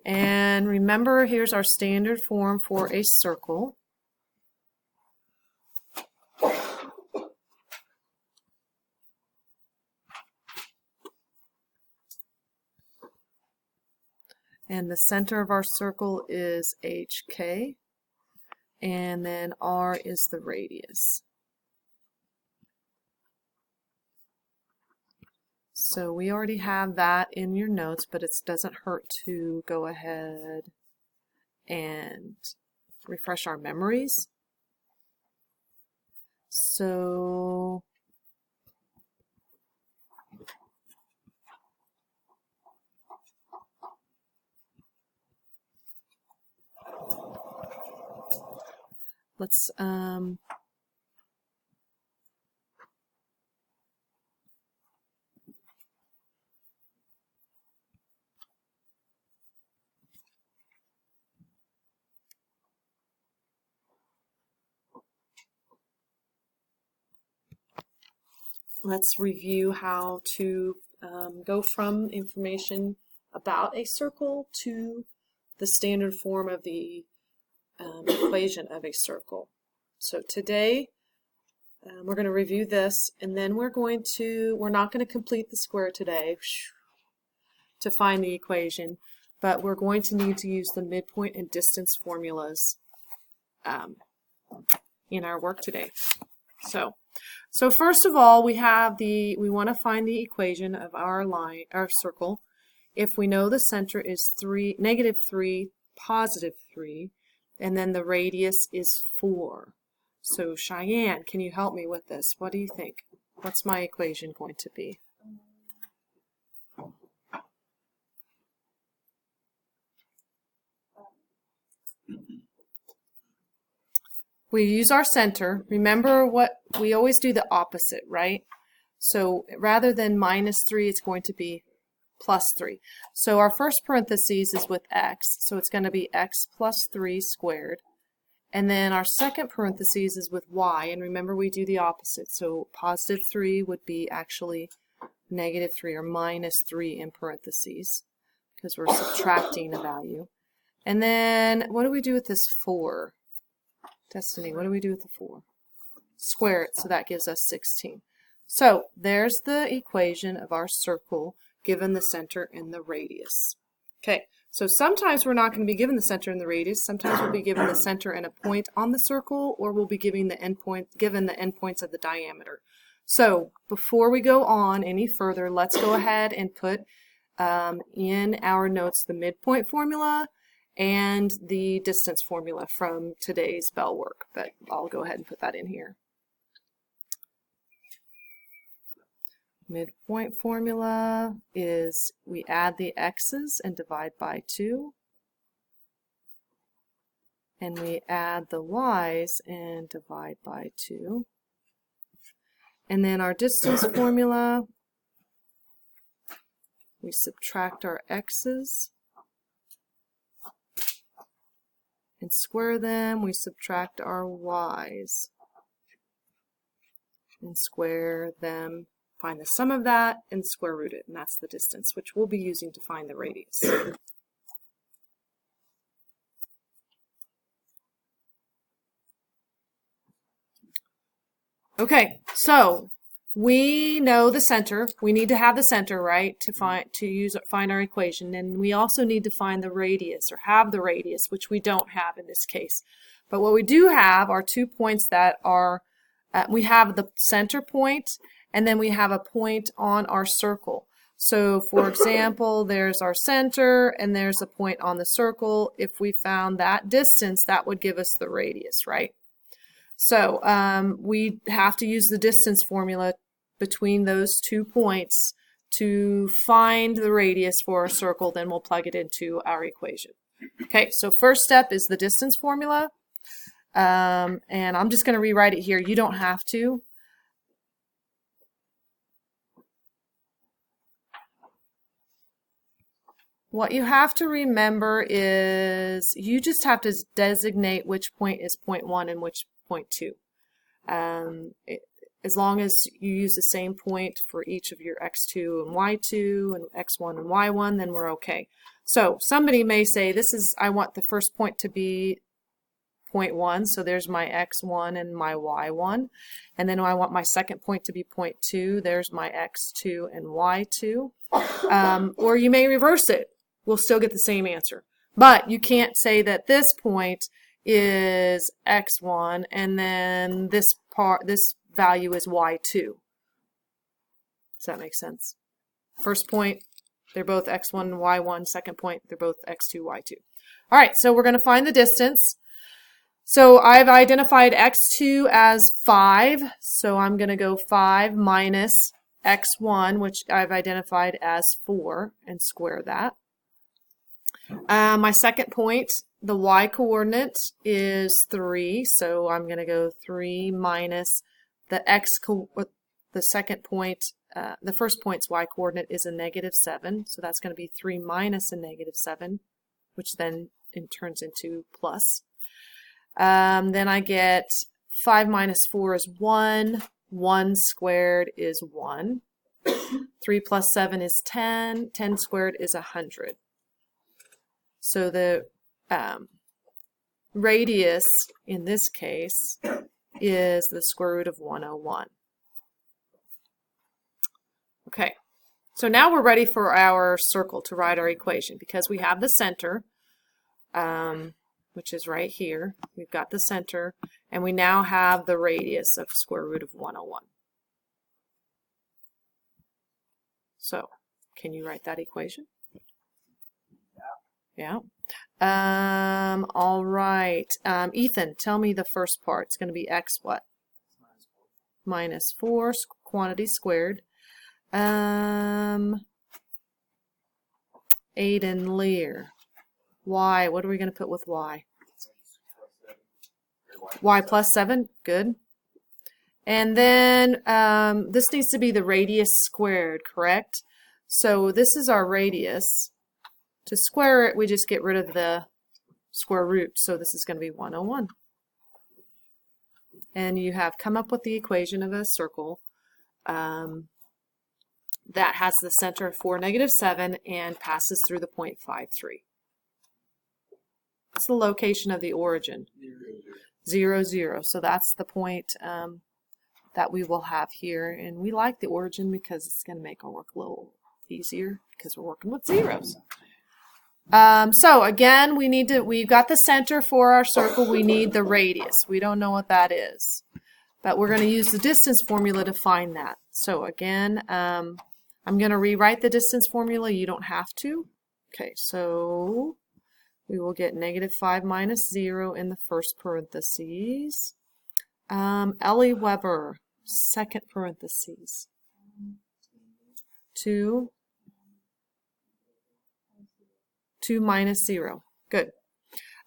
And remember, here's our standard form for a circle. And the center of our circle is HK. And then R is the radius. So we already have that in your notes, but it doesn't hurt to go ahead and refresh our memories. So let's review how to go from information about a circle to the standard form of the equation of a circle. So today we're going to review this, and then we're not going to complete the square today to find the equation, but we're going to need to use the midpoint and distance formulas in our work today. So first of all, we want to find the equation of our circle. If we know the center is -3, +3, and then the radius is 4. So Cheyenne, can you help me with this? What do you think? What's my equation going to be? We use our center. Remember what we always do the opposite, right? So rather than -3, it's going to be +3. So our first parentheses is with x, so it's going to be x plus 3 squared. And then our second parentheses is with y, and remember we do the opposite. So +3 would be actually -3 or -3 in parentheses because we're subtracting a value. And then what do we do with this 4? Destiny, what do we do with the 4? Square it, so that gives us 16. So there's the equation of our circle given the center and the radius. Okay, so sometimes we're not going to be given the center and the radius. Sometimes we'll be given the center and a point on the circle, or we'll be given the endpoints of the diameter. So before we go on any further, let's go ahead and put in our notes the midpoint formula and the distance formula from today's bell work, but I'll go ahead and put that in here. Midpoint formula is we add the x's and divide by 2, and we add the y's and divide by 2. And then our distance formula, we subtract our x's and square them. We subtract our y's and square them, find the sum of that, and square root it, and that's the distance, which we'll be using to find the radius. Okay, so we know the center. We need to have the center, right, to find our equation, and we also need to find the radius, or have the radius, which we don't have in this case. But what we do have are 2 points that are, we have the center point, and then we have a point on our circle. So for example, there's our center, and there's a point on the circle. If we found that distance, that would give us the radius, right? So we have to use the distance formula between those 2 points to find the radius for a circle, then we'll plug it into our equation. Okay, so first step is the distance formula, and I'm just going to rewrite it here. You don't have to. What you have to remember is you just have to designate which point is point 1 and which point 2. As long as you use the same point for each of your x2 and y2 and x1 and y1, then we're okay. So somebody may say, I want the first point to be 0.1, so there's my x1 and my y1. And then I want my second point to be 0.2, there's my x2 and y2. Or you may reverse it. We'll still get the same answer. But you can't say that this point is x1 and then this value is y2. Does that make sense? First point, they're both x1 and y1. Second point, they're both x2, y2. All right, so we're going to find the distance. So I've identified x2 as 5, so I'm going to go 5 minus x1, which I've identified as 4, and square that. My second point, the y-coordinate is 3, so I'm going to go 3 minus the the second point, the first point's y-coordinate is a -7, so that's going to be 3 minus a -7, which then turns into plus. Then I get 5 minus 4 is 1. 1 squared is 1. 3 plus 7 is 10. 10 squared is 100. So the radius in this case is the square root of 101. Okay, so now we're ready for our circle to write our equation because we have the center. Which is right here. We've got the center, and we now have the radius of square root of 101. So, can you write that equation? Yeah. All right. Ethan, tell me the first part. It's going to be x what? Minus 4 quantity squared. Aiden Lear. Y, what are we going to put with y? Y plus 7, good. And then this needs to be the radius squared, correct? So this is our radius. To square it, we just get rid of the square root, so this is going to be 101. And you have come up with the equation of a circle that has the center for -7 and passes through the point 5,3. It's the location of the origin. 0, 0. So that's the point that we will have here. And we like the origin because it's going to make our work a little easier because we're working with zeros. So again, we've got the center for our circle. We need the radius. We don't know what that is. But we're going to use the distance formula to find that. So again, I'm going to rewrite the distance formula. You don't have to. Okay, so we will get -5 minus 0 in the first parentheses. Ellie Weber, second parentheses. 2 minus 0. Good.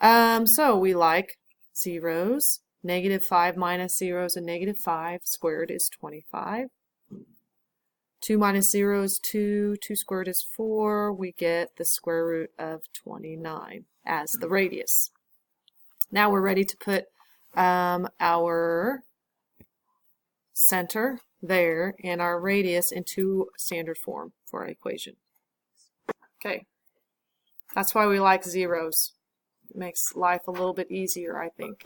So we like zeros. -5 minus 0 is a -5. Squared is 25. 2 minus 0 is 2. 2 squared is 4. We get the square root of 29 as the radius. Now we're ready to put our center there and our radius into standard form for our equation. Okay. That's why we like zeros. It makes life a little bit easier, I think.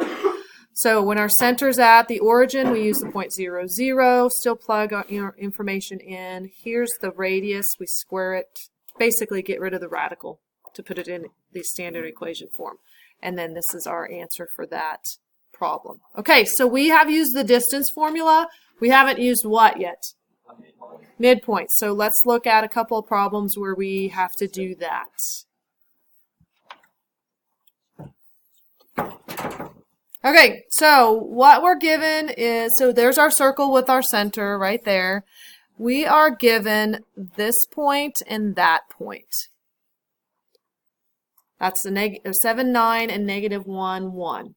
So when our center's at the origin, we use the point 0, 0. Still plug our information in. Here's the radius. We square it. Basically get rid of the radical to put it in the standard equation form. And then this is our answer for that problem. Okay, so we have used the distance formula. We haven't used what yet? Midpoint. So let's look at a couple of problems where we have to do that. Okay, so what we're given is, so there's our circle with our center right there. We are given this point and that point. That's the -7, 9 and -1, 1.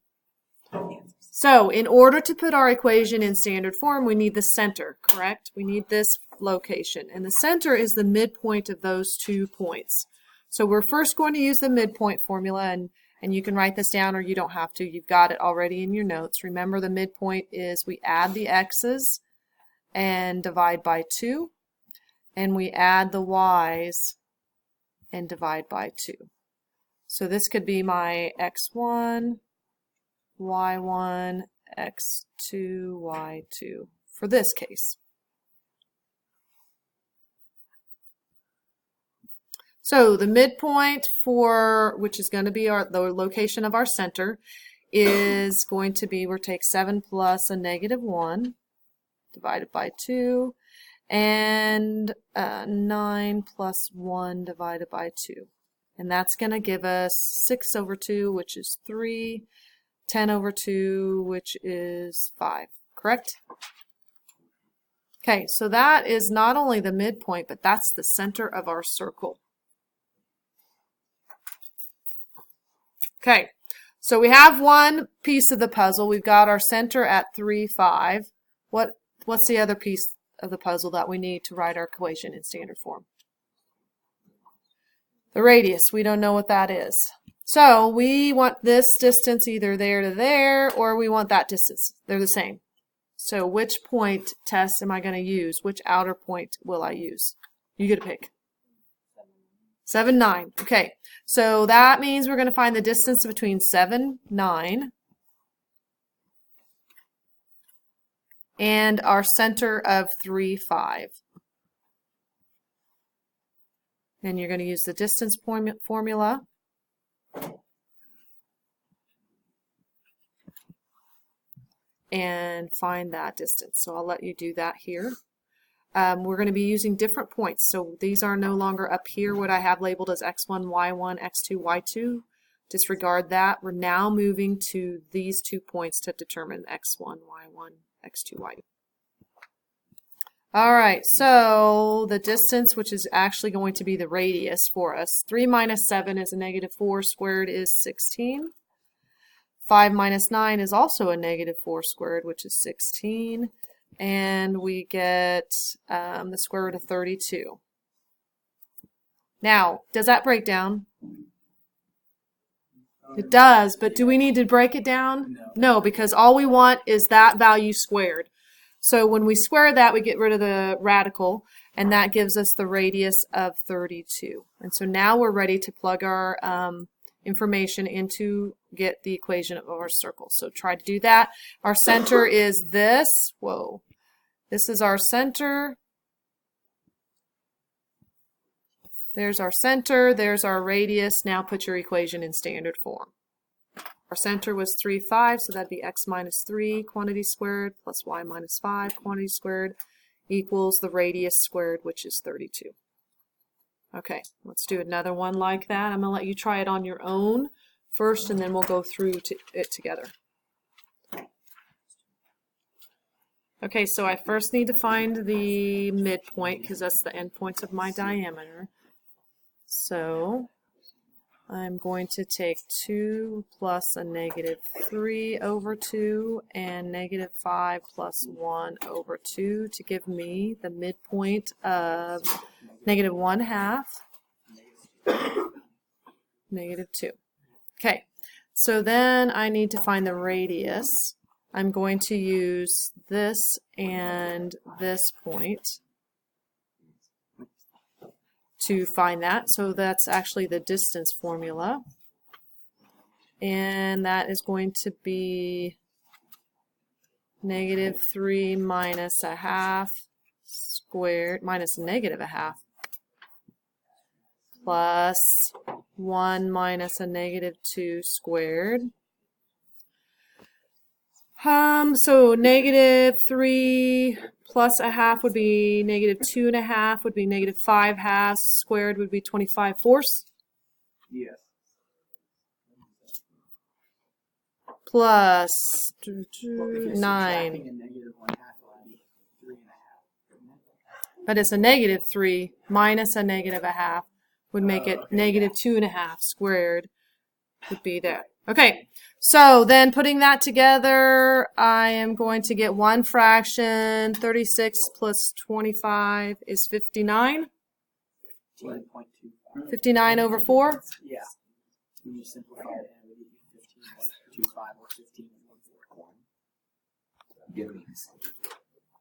So in order to put our equation in standard form, we need the center, correct? We need this location. And the center is the midpoint of those 2 points. So we're first going to use the midpoint formula, and you can write this down or you don't have to. You've got it already in your notes. Remember, the midpoint is we add the x's and divide by 2, and we add the y's and divide by 2. So this could be my x1, y1, x2, y2 for this case. So the midpoint for, which is going to be the location of our center, is going to be, we'll take 7 plus a negative 1 divided by 2, and 9 plus 1 divided by 2. And that's going to give us 6 over 2, which is 3, 10 over 2, which is 5, correct? Okay, so that is not only the midpoint, but that's the center of our circle. Okay, so we have one piece of the puzzle. We've got our center at 3, 5. What's the other piece of the puzzle that we need to write our equation in standard form? The radius. We don't know what that is. So we want this distance either there to there, or we want that distance. They're the same. So which point test am I going to use? Which outer point will I use? You get to pick. 7, 9. Okay, so that means we're going to find the distance between 7, 9 and our center of 3, 5. And you're going to use the distance formula. And find that distance. So I'll let you do that here. We're going to be using different points. So these are no longer up here, what I have labeled as x1, y1, x2, y2. Disregard that. We're now moving to these 2 points to determine x1, y1, x2, y2. All right, so the distance, which is actually going to be the radius for us. 3 minus 7 is a negative 4 squared is 16. 5 minus 9 is also a negative 4 squared, which is 16. And we get the square root of 32. Now, does that break down? It does, but do we need to break it down? No, because all we want is that value squared. So when we square that, we get rid of the radical, and that gives us the radius of 32. And so now we're ready to plug our information into get the equation of our circle. So try to do that. Our center is this. Whoa. This is our center. There's our center. There's our radius. Now put your equation in standard form. Our center was 3, 5, so that'd be x minus 3 quantity squared plus y minus 5 quantity squared equals the radius squared, which is 32. Okay, let's do another one like that. I'm going to let you try it on your own first, and then we'll go through it together. Okay, so I first need to find the midpoint, because that's the endpoints of my diameter. So I'm going to take 2 plus a negative 3 over 2 and negative 5 plus 1 over 2 to give me the midpoint of negative 1/2, negative 2. Okay, so then I need to find the radius. I'm going to use this and this point to find that. So that's actually the distance formula. And that is going to be negative 3 minus a half squared, minus a negative a half, plus 1 minus a negative 2 squared. So negative 3 plus a half would be negative 2 1/2, would be negative 5 halves, squared would be 25 fourths. Yes. Plus Well, 9. a negative 1/2 will be 3 1/2. But it's a negative 3 minus a negative a half would make it Okay, negative 2 1/2 squared would be there. Okay, so then putting that together, I am going to get one fraction. 36 plus 25 is 59. 15.25. 59 over 4. Yeah. When you simplify it, it would be 15.25 or 15.4.